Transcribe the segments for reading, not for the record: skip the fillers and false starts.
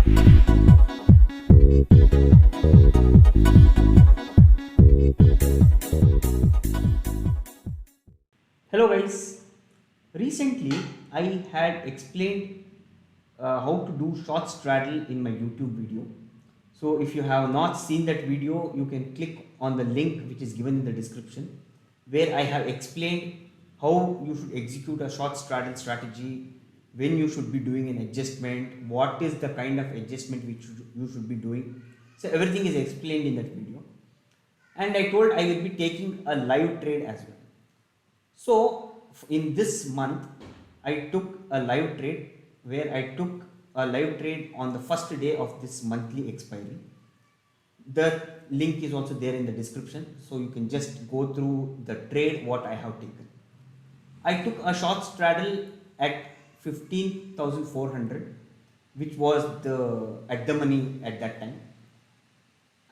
Hello guys. Recently I had explained how to do short straddle in my YouTube video. So if you have not seen that video, you can click on the link which is given in the description, where I have explained how you should execute a short straddle strategy, when you should be doing an adjustment, what is the kind of adjustment which you should be doing. So everything is explained in that video. And I told I will be taking a live trade as well. So in this month, I took a live trade where I took a live trade on the first day of this monthly expiry. The link is also there in the description, so you can just go through the trade what I have taken. I took a short straddle at 15,400, which was the at the money at that time.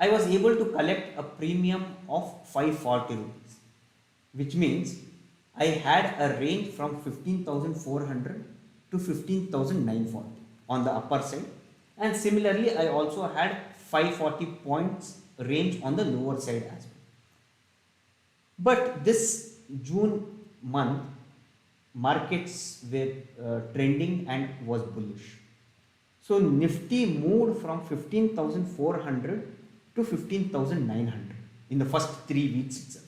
I was able to collect a premium of 540 rupees, which means I had a range from 15,400 to 15,940 on the upper side, and similarly I also had 540 points range on the lower side as well. But this June month, markets were trending and was bullish. So Nifty moved from 15,400 to 15,900 in the first 3 weeks itself.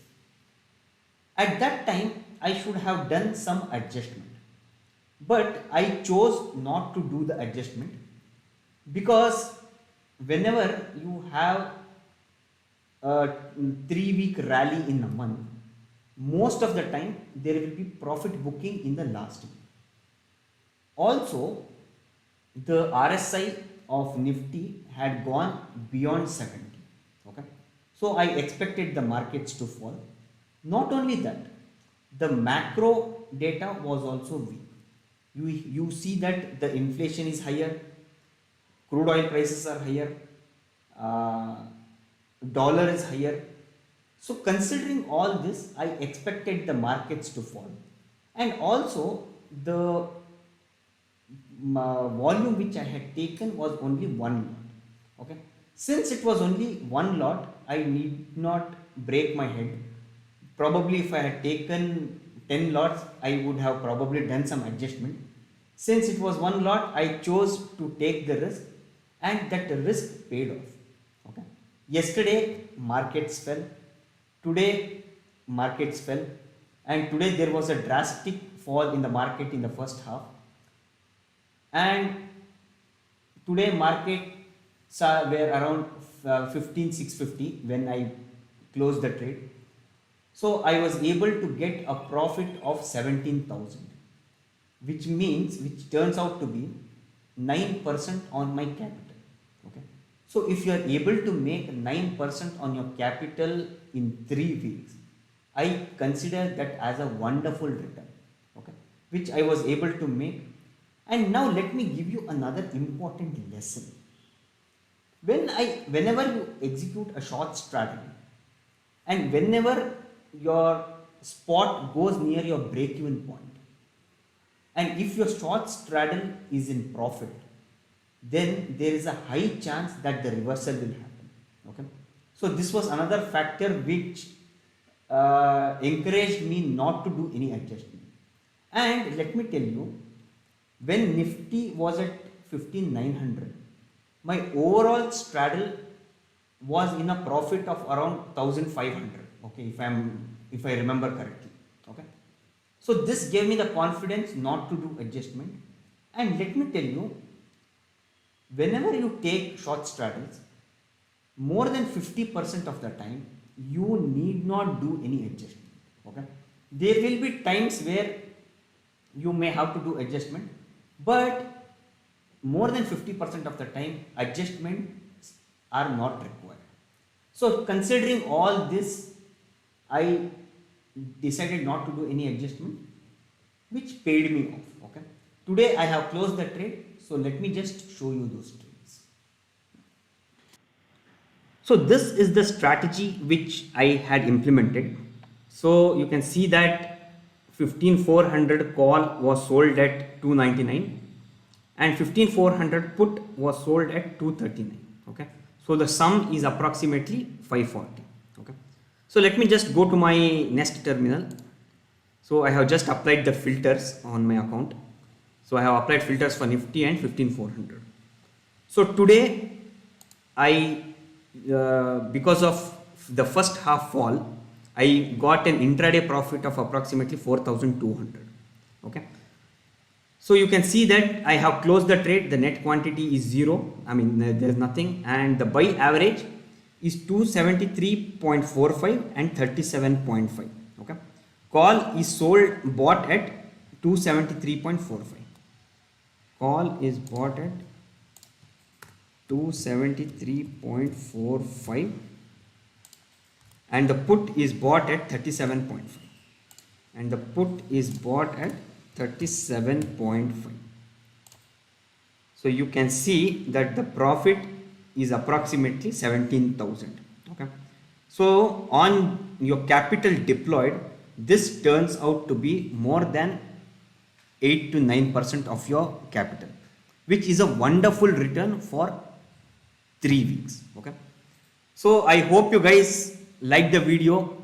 At that time, I should have done some adjustment, but I chose not to do the adjustment because whenever you have a 3 week rally in a month, most of the time there will be profit booking in the last week. Also, the RSI of Nifty had gone beyond 70. Okay, so I expected the markets to fall. Not only that, the macro data was also weak. You see that the inflation is higher, crude oil prices are higher, uh, dollar is higher. So considering all this, I expected the markets to fall. And also the volume which I had taken was only one lot. Okay, since it was only one lot, I need not break my head. Probably if I had taken 10 lots, I would have probably done some adjustment. Since it was one lot, I chose to take the risk, and that risk paid off. Okay, yesterday markets fell, today markets fell, and today there was a drastic fall in the market in the first half, and today markets were around 15,650 when I closed the trade. So I was able to get a profit of 17,000, which turns out to be 9% on my capital. Okay, so if you are able to make 9% on your capital in 3 weeks, I consider that as a wonderful return. Okay, which I was able to make. And now let me give you another important lesson. Whenever you execute a short strategy, and whenever your spot goes near your break-even point, and if your short straddle is in profit, then there is a high chance that the reversal will happen. Okay, so this was another factor which encouraged me not to do any adjustment. And let me tell you, when Nifty was at 15,900, my overall straddle was in a profit of around 1,500. Okay, if I remember correctly. Okay, so this gave me the confidence not to do adjustment. And let me tell you, whenever you take short straddles, more than 50% of the time you need not do any adjustment. Okay, there will be times where you may have to do adjustment, but more than 50% of the time adjustments are not required. So considering all this, I decided not to do any adjustment, which paid me off. Okay, today I have closed the trade, so let me just show you those trades. So this is the strategy which I had implemented. So you can see that 15,400 call was sold at 299, and 15400 put was sold at 239. Okay, so the sum is approximately 540. Okay, so let me just go to my Nest terminal. So I have just applied the filters on my account. So I have applied filters for Nifty and 15400. So today I because of the first half fall, I got an intraday profit of approximately 4200. Okay, so you can see that I have closed the trade. The net quantity is zero. I mean, there is nothing, and the buy average is 273.45 and 37.5. Okay, call is bought at 273.45. Call is bought at 273.45 and the put is bought at 37.5 and the put is bought at 37.5. So you can see that the profit is approximately 17,000. Okay, so on your capital deployed, this turns out to be more than 8 to 9% of your capital, which is a wonderful return for 3 weeks. Okay, so I hope you guys like the video.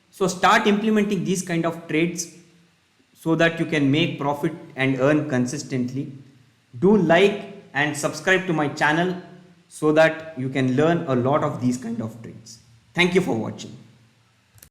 So start implementing these kind of trades so that you can make profit and earn consistently. Do like and subscribe to my channel so that you can learn a lot of these kind of trades. Thank you for watching.